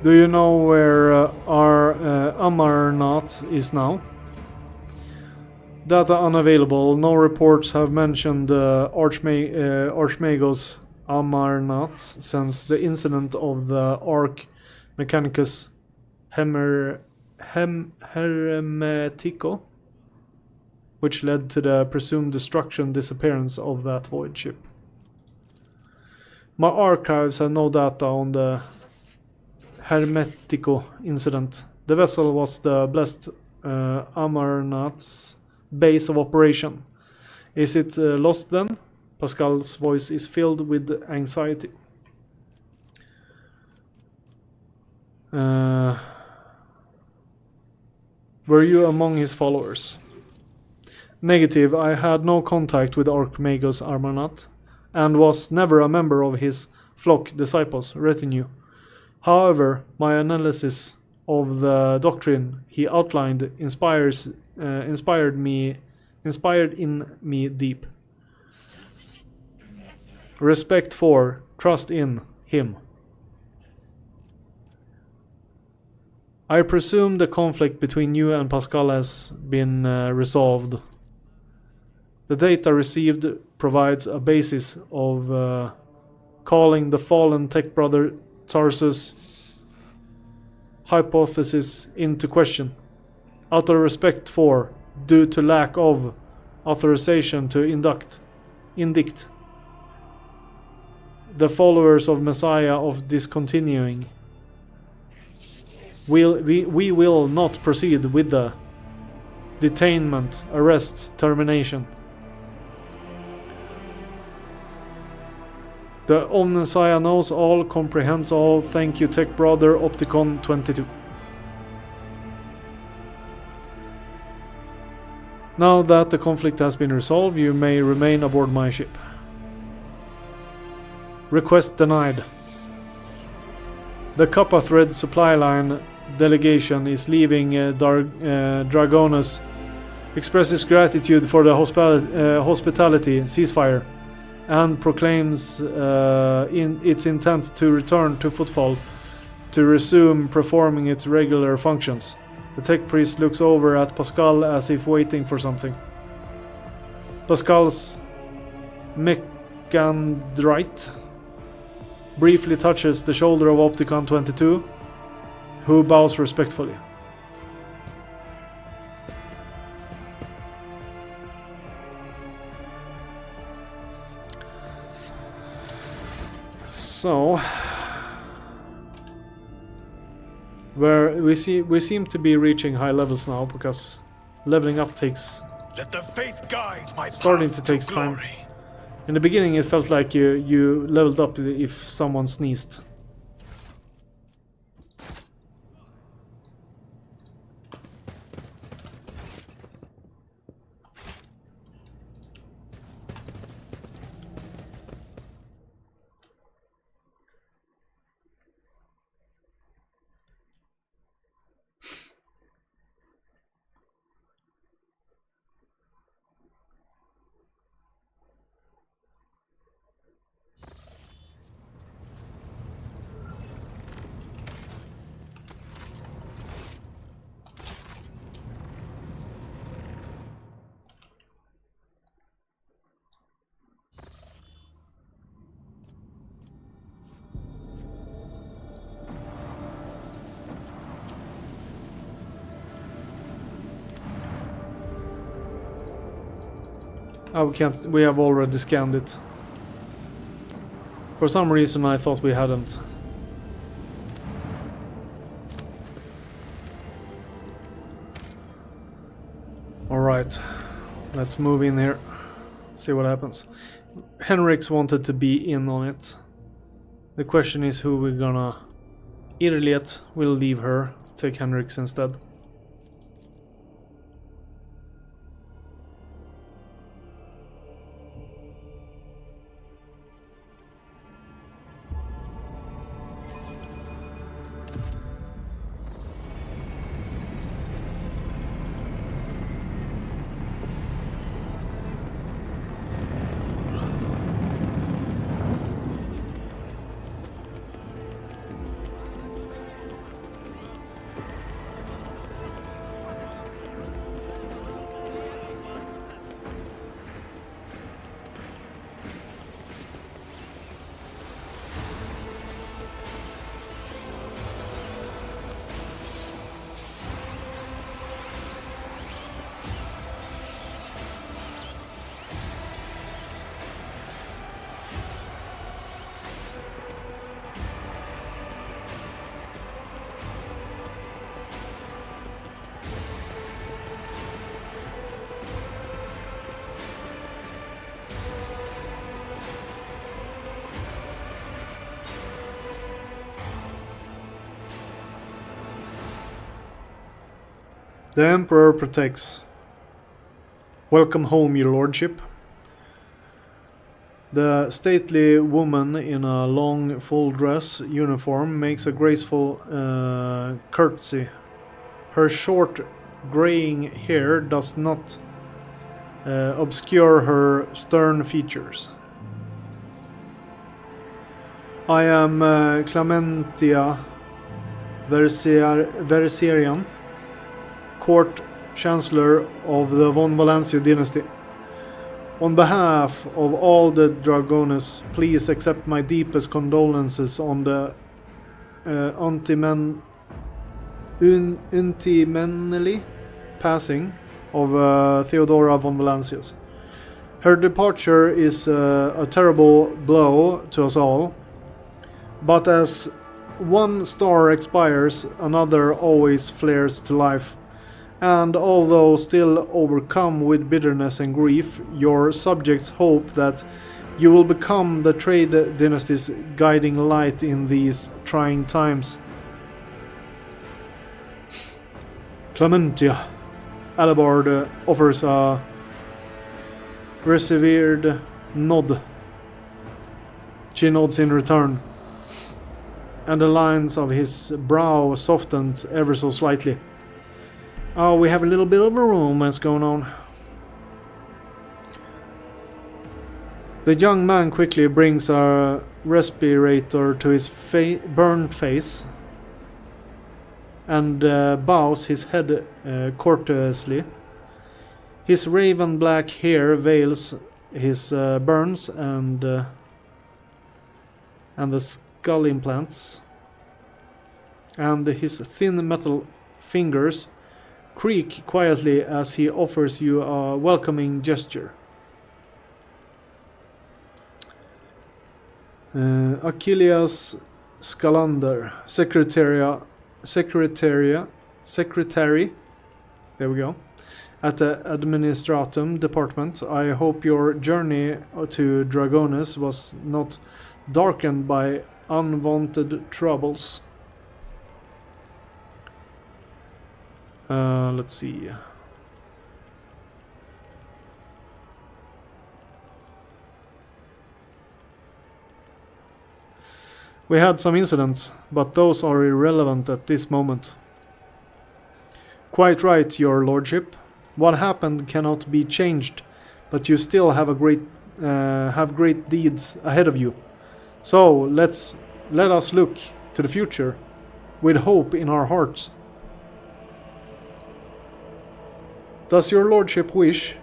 Do you know where our Amarnath is now? Data unavailable. No reports have mentioned Archmagos Amarnath since the incident of the Arch Mechanicus Hermetico, which led to the presumed disappearance of that void ship. My archives have no data on the Hermetico incident. The vessel was the blessed Amarnath's base of operation. Is it lost then? Pascal's voice is filled with anxiety. Were you among his followers? Negative. I had no contact with Archmagos Amarnath and was never a member of his flock disciples retinue. However, my analysis of the doctrine he outlined inspired in me deep respect for, trust in him. I presume the conflict between you and Pascal has been resolved. The data received provides a basis of calling the fallen tech brother Tarsus' hypothesis into question. Out of respect for, due to lack of, authorization to indict the followers of Messiah of discontinuing. We will not proceed with the detainment, arrest, termination. The Omnissiah knows all, comprehends all. Thank you, Tech Brother Opticon 22. Now that the conflict has been resolved, you may remain aboard my ship. Request denied. The Kappa Thread supply line delegation is leaving Dragonus. Expresses gratitude for the hospitality ceasefire and proclaims its intent to return to Footfall to resume performing its regular functions. The tech priest looks over at Pascal as if waiting for something. Pascal's mechandrite briefly touches the shoulder of Opticon 22, who bows respectfully. So, we seem to be reaching high levels now because leveling up takes Let the faith guide my starting path to take time. glory. In the beginning, it felt like you leveled up if someone sneezed. Oh, we can't. We have already scanned it. For some reason, I thought we hadn't. Alright, let's move in here. See what happens. Henriks wanted to be in on it. The question is who we're gonna... Irliet will leave her. Take Henriks instead. The Emperor protects. Welcome home, your lordship. The stately woman in a long full dress uniform makes a graceful curtsy. Her short graying hair does not obscure her stern features. I am Clementia Versierian, court chancellor of the von Valencio dynasty. On behalf of all the Dragones, please accept my deepest condolences on the untimely passing of Theodora von Valancius. Her departure is a terrible blow to us all, but as one star expires, another always flares to life. And although still overcome with bitterness and grief, your subjects hope that you will become the trade dynasty's guiding light in these trying times. Clementia. Alabard offers a revered nod. She nods in return, and the lines of his brow softens ever so slightly. Oh, we have a little bit of a romance going on. The young man quickly brings a respirator to his burnt face and bows his head courteously. His raven black hair veils his burns and the skull implants, and his thin metal fingers creak quietly as he offers you a welcoming gesture. Achilles Scalander, secretary, there we go, at the Administratum Department. I hope your journey to Dragones was not darkened by unwanted troubles. Let's see. We had some incidents, but those are irrelevant at this moment. Quite right, your lordship. What happened cannot be changed, but you still have great deeds ahead of you. So let us look to the future with hope in our hearts. Does your lordship wish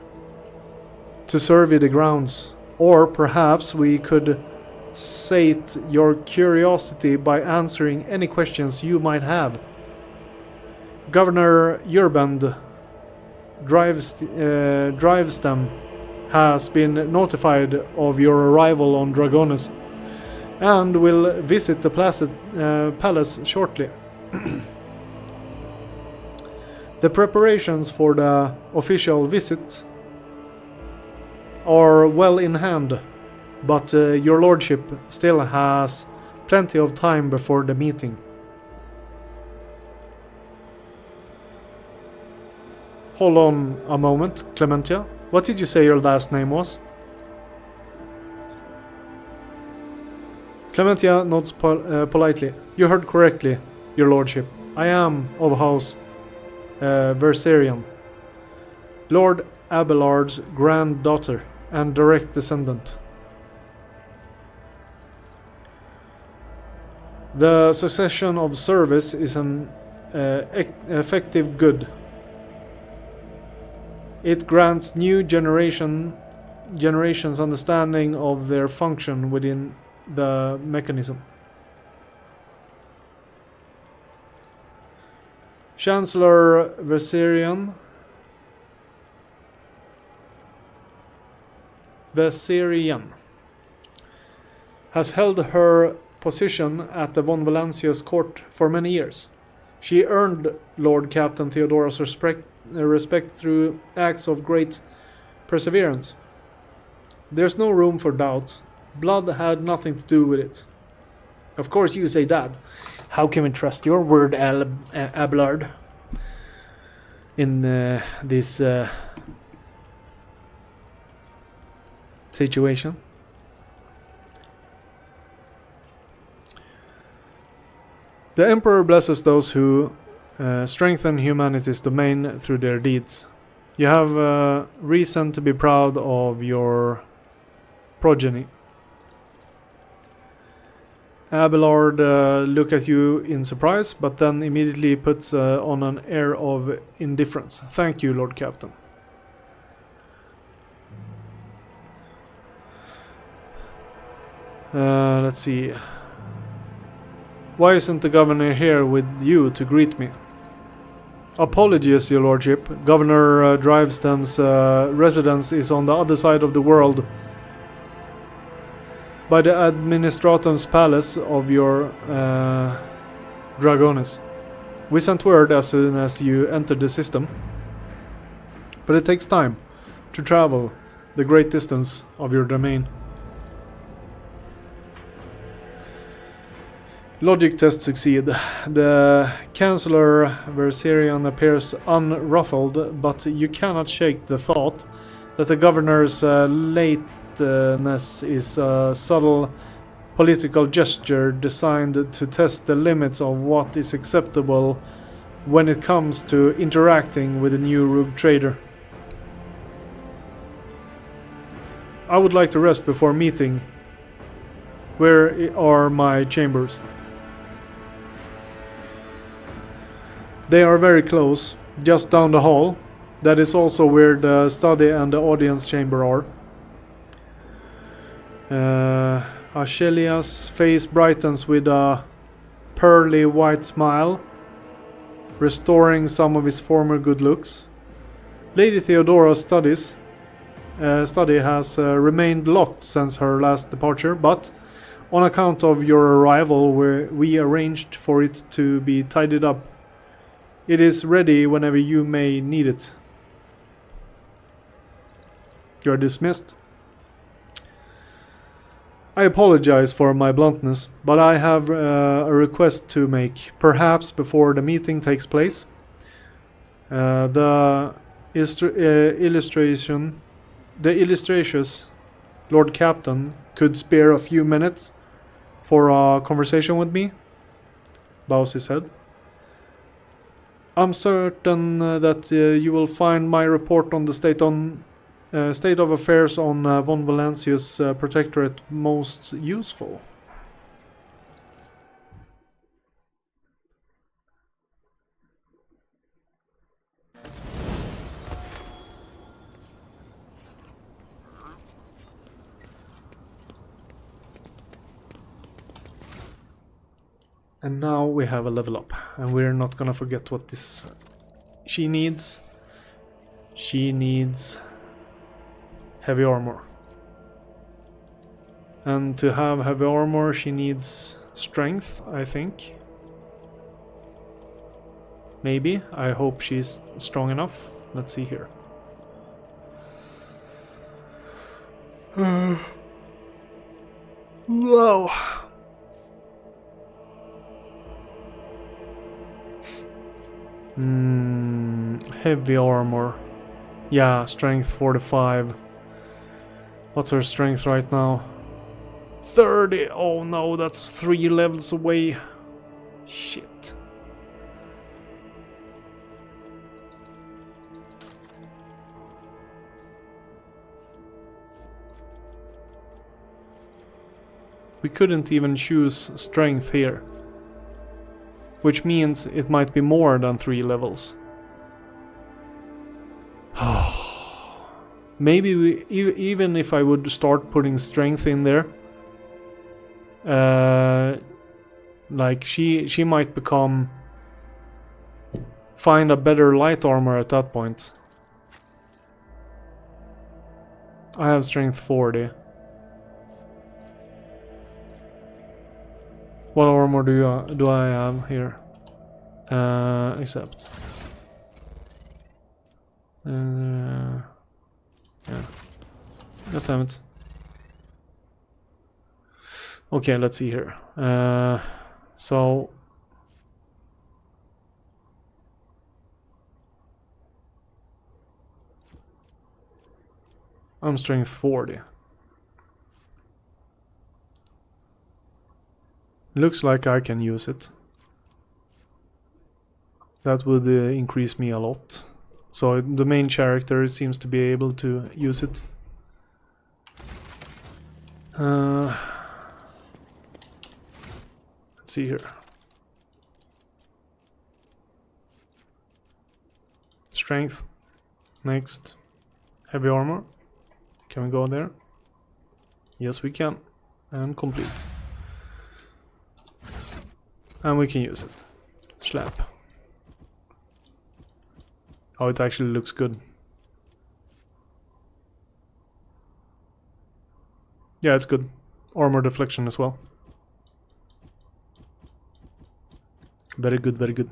to survey the grounds, or perhaps we could sate your curiosity by answering any questions you might have? Governor Urband Drivestem has been notified of your arrival on Dragones and will visit the palace shortly. The preparations for the official visit are well in hand, but your lordship still has plenty of time before the meeting. Hold on a moment, Clementia. What did you say your last name was? Clementia nods politely. You heard correctly, your lordship. I am of House Versierian, Lord Abelard's granddaughter and direct descendant. The succession of service is an effective good. It grants new generations understanding of their function within the mechanism. Chancellor Versierian has held her position at the von Valancius court for many years. She earned Lord Captain Theodora's respect through acts of great perseverance. There's no room for doubt. Blood had nothing to do with it. Of course you say that. How can we trust your word, Abelard? in this situation. The Emperor blesses those who strengthen humanity's domain through their deeds. You have reason to be proud of your progeny. Abelard look at you in surprise, but then immediately puts on an air of indifference. Thank you, Lord Captain. Let's see. Why isn't the governor here with you to greet me? Apologies, your lordship. Governor Drivestam's residence is on the other side of the world, by the administratum's palace of your Dragones. We sent word as soon as you entered the system, but it takes time to travel the great distance of your domain. Logic test succeed. The Chancellor Verserian appears unruffled, but you cannot shake the thought that the governor's lateness is a subtle political gesture designed to test the limits of what is acceptable when it comes to interacting with a new rogue trader. I would like to rest before meeting. Where are my chambers? They are very close, just down the hall. That is also where the study and the audience chamber are. Achelia's face brightens with a pearly white smile, restoring some of his former good looks. Lady Theodora's study has remained locked since her last departure, but on account of your arrival, we arranged for it to be tidied up. It is ready whenever you may need it. You are dismissed. I apologize for my bluntness, but I have a request to make, perhaps before the meeting takes place. The illustrious Lord Captain could spare a few minutes for a conversation with me, bows his head. I'm certain that you will find my report on the state of affairs on von Valancius' protectorate most useful. And now we have a level up, and we're not gonna forget what this she needs. She needs heavy armor. And to have heavy armor, she needs strength, I think. Maybe. I hope she's strong enough. Let's see here. Whoa. Heavy armor. Yeah, strength 45. What's her strength right now? 30. Oh no, that's 3 levels away. Shit. We couldn't even choose strength here, which means it might be more than 3 levels. Maybe we, even if I would start putting strength in there, like she might find a better light armor at that point. I have strength 40. What armor do I have here? Except. Yeah. God damn it. Okay, let's see here. So I'm strength 40. Looks like I can use it. That would increase me a lot. So the main character seems to be able to use it. Let's see here. Strength. Next. Heavy armor. Can we go there? Yes, we can. And complete. And we can use it. Slap. Oh, it actually looks good. Yeah, it's good. Armor deflection as well. Very good, very good.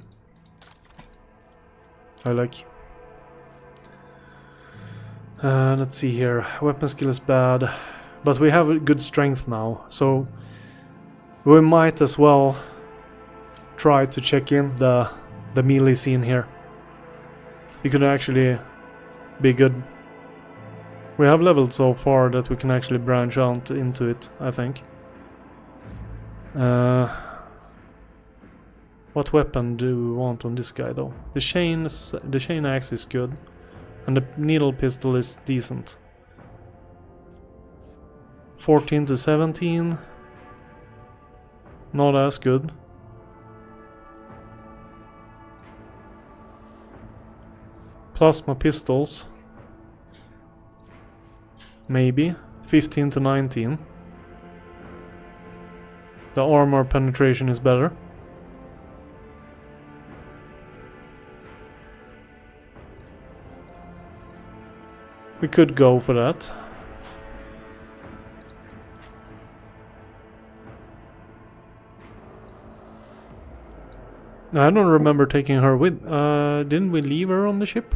I like. Let's see here. Weapon skill is bad. But we have a good strength now. So we might as well try to check in the melee scene here. It could actually be good. We have leveled so far that we can actually branch out into it, I think. What weapon do we want on this guy though? The chain axe is good. And the needle pistol is decent. 14 to 17. Not as good. Plasma pistols. Maybe. 15 to 19. The armor penetration is better. We could go for that. I don't remember taking her with. Didn't we leave her on the ship?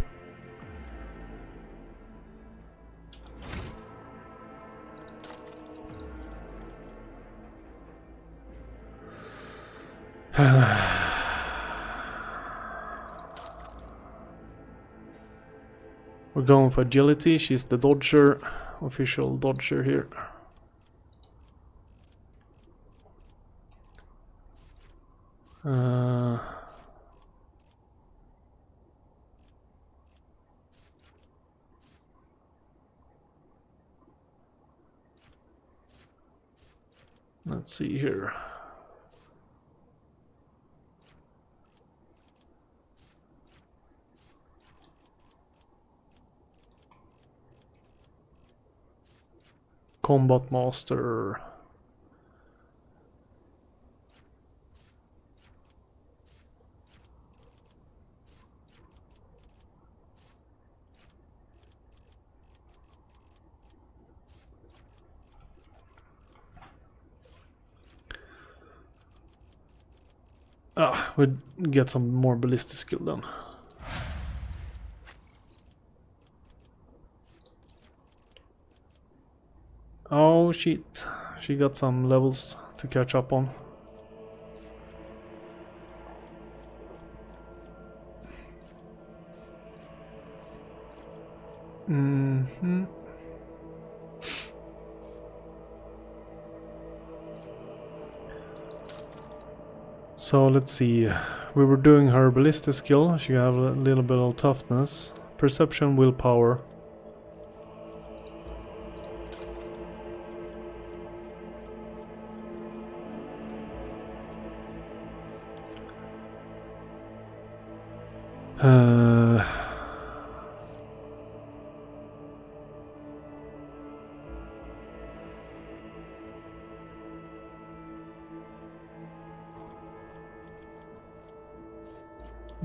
We're going for agility. She's the dodger, official dodger here. Let's see here. Combat Master. We'd get some more ballistic skill then. Oh shit, she got some levels to catch up on. So let's see, we were doing her ballistic skill, she have a little bit of toughness, perception, willpower.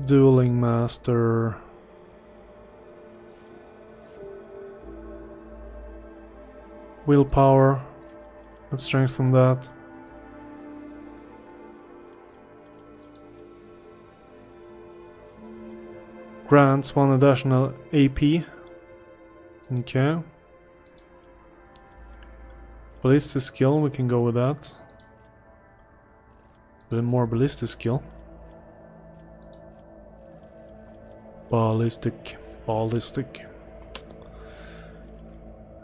Dueling Master. Willpower. Let's strengthen that. Grants 1 additional AP. Okay. Ballistic skill, we can go with that. With more ballistic skill. Ballistic.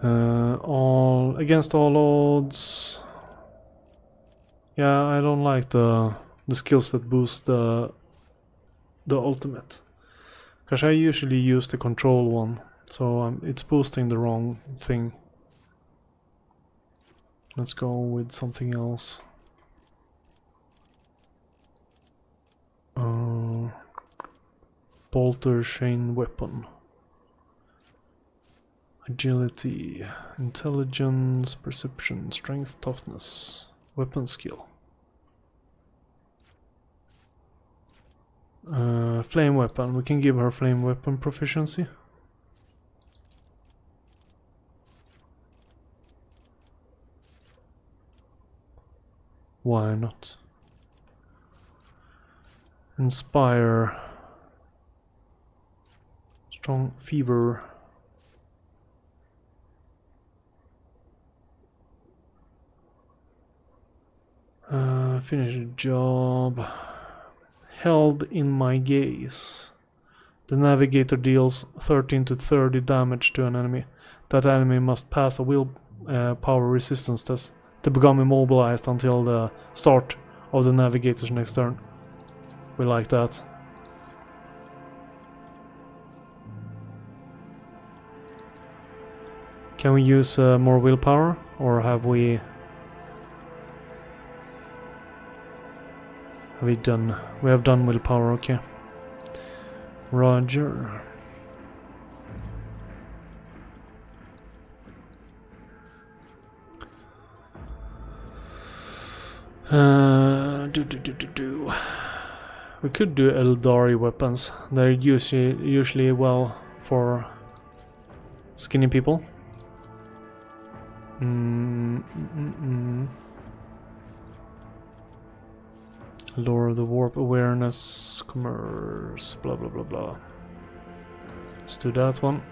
All against all odds. Yeah, I don't like the skills that boost the ultimate. Because I usually use the control one, so it's boosting the wrong thing. Let's go with something else. Bolter chain weapon. Agility, intelligence, perception, strength, toughness, weapon skill. Flame weapon. We can give her flame weapon proficiency. Why not? Inspire. Strong fever. Finish the job. Held in my gaze. The navigator deals 13 to 30 damage to an enemy. That enemy must pass a will power resistance test to become immobilized until the start of the navigator's next turn. We like that. Can we use more willpower, or have we done? We have done willpower, okay. Roger. We could do Eldari weapons. They're usually well for skinny people. Lore of the Warp, awareness, commerce, blah blah blah blah. Let's do that one.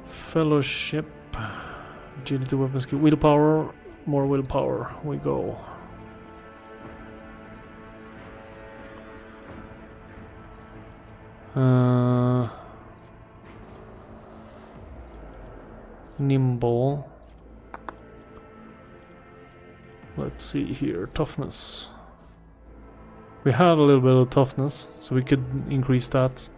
Fellowship, agility, weapon skill, willpower, more willpower. We go. Nimble. Let's see here, toughness. We had a little bit of toughness, so we could increase that.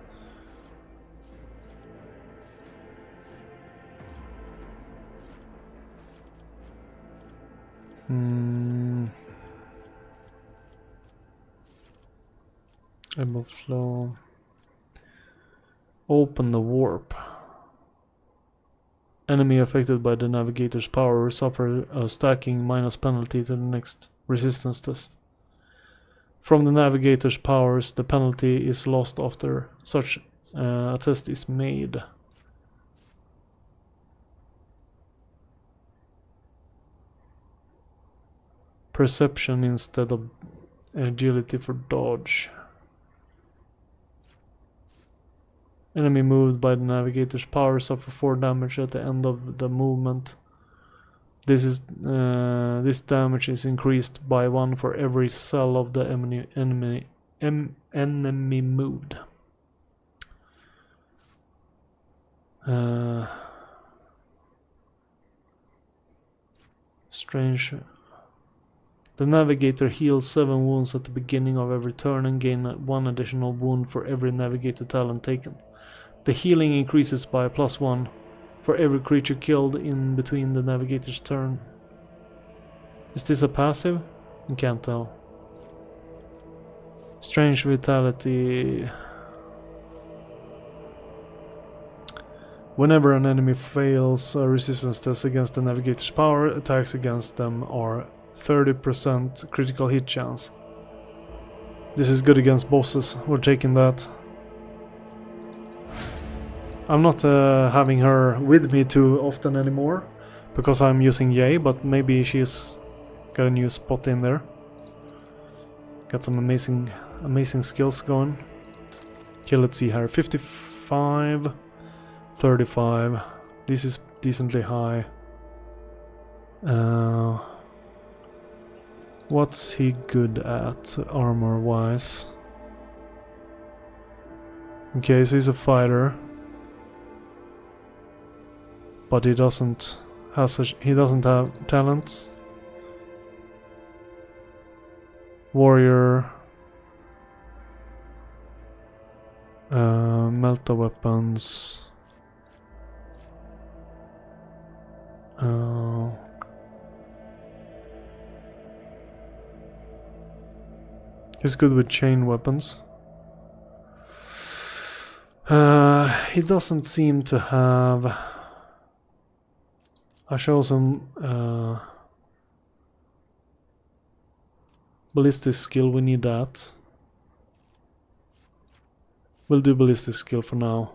Ebb of flow. Open the warp. Enemy affected by the navigator's power will suffer a stacking minus penalty to the next resistance test. From the navigator's powers, the penalty is lost after such a test is made. Perception instead of agility for dodge. Enemy moved by the navigator's power suffer 4 damage at the end of the movement. This damage is increased by 1 for every cell of the enemy moved. Strange. The navigator heals 7 wounds at the beginning of every turn and gain 1 additional wound for every navigator talent taken. The healing increases by +1 for every creature killed in between the navigator's turn. Is this a passive? I can't tell. Strange vitality. Whenever an enemy fails a resistance test against the navigator's power, attacks against them are 30% critical hit chance. This is good against bosses. We're taking that. I'm not having her with me too often anymore because I'm using Yay, but maybe she's got a new spot in there. Got some amazing skills going. Okay, let's see here. 55, 35. This is decently high. What's he good at armor wise? Okay, so he's a fighter. but he doesn't have talents. Warrior, melta weapons. He's good with chain weapons. He doesn't seem to have. I show some ballistic skill. We need that. We'll do ballistic skill for now.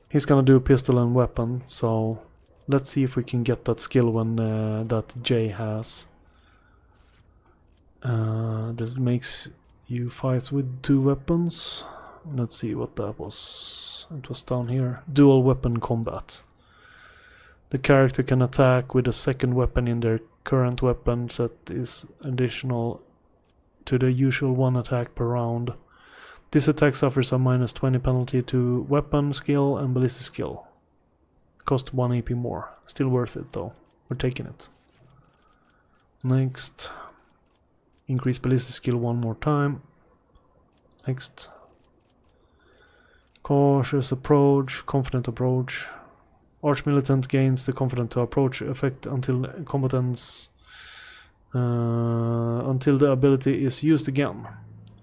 He's gonna do pistol and weapon, so let's see if we can get that skill when that J has. That makes you fight with 2 weapons. Let's see what that was. It was down here. Dual weapon combat. The character can attack with a second weapon in their current weapon set is additional to the usual 1 attack per round. This attack suffers a -20 penalty to weapon skill and ballistic skill. Cost 1 AP more. Still worth it though. We're taking it. Next. Increase ballistic skill 1 more time. Next. Cautious approach, confident approach. Arch militant gains the confident to approach effect until combatants until the ability is used again,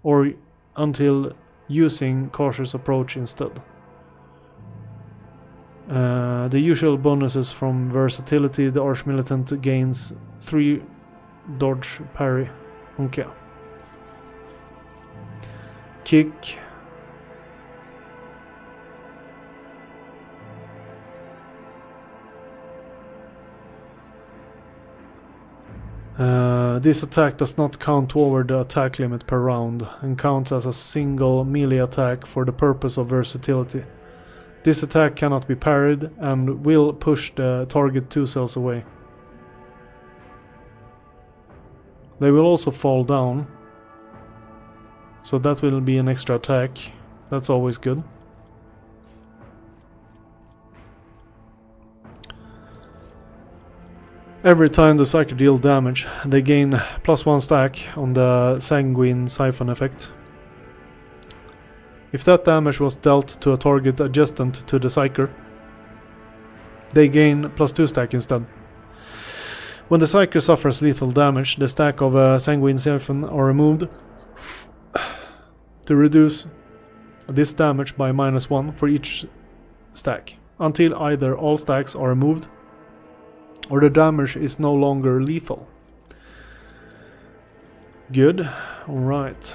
or until using cautious approach instead. The usual bonuses from versatility, the Arch militant gains 3 dodge parry. Okay. Kick. This attack does not count over the attack limit per round and counts as a single melee attack for the purpose of versatility. This attack cannot be parried and will push the target 2 cells away. They will also fall down, so that will be an extra attack. That's always good. Every time the Psyker deal damage, they gain +1 stack on the Sanguine Siphon effect. If that damage was dealt to a target adjacent to the Psyker, they gain +2 stack instead. When the Psyker suffers lethal damage, the stack of Sanguine Siphon are removed to reduce this damage by -1 for each stack, until either all stacks are removed or the damage is no longer lethal. Good. Alright.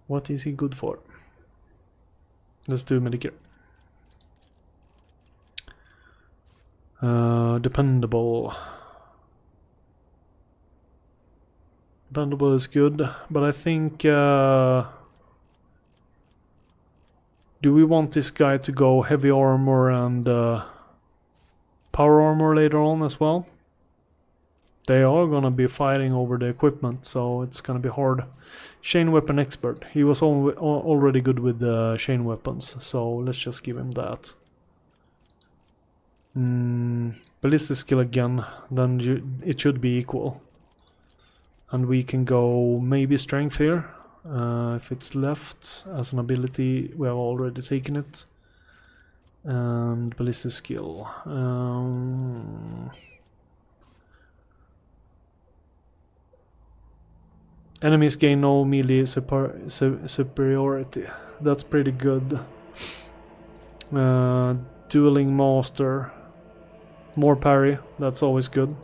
What is he good for? Let's do Medicare. Dependable. Dependable is good, but I think... do we want this guy to go heavy armor and power armor later on as well? They are gonna be fighting over the equipment, so it's gonna be hard. Chain weapon expert. He was already good with the chain weapons, so let's just give him that. Ballistic skill again, then it should be equal. And we can go maybe strength here. If it's left as an ability, we have already taken it. And ballistic skill. Enemies gain no melee superiority. That's pretty good. Dueling master. More parry. That's always good.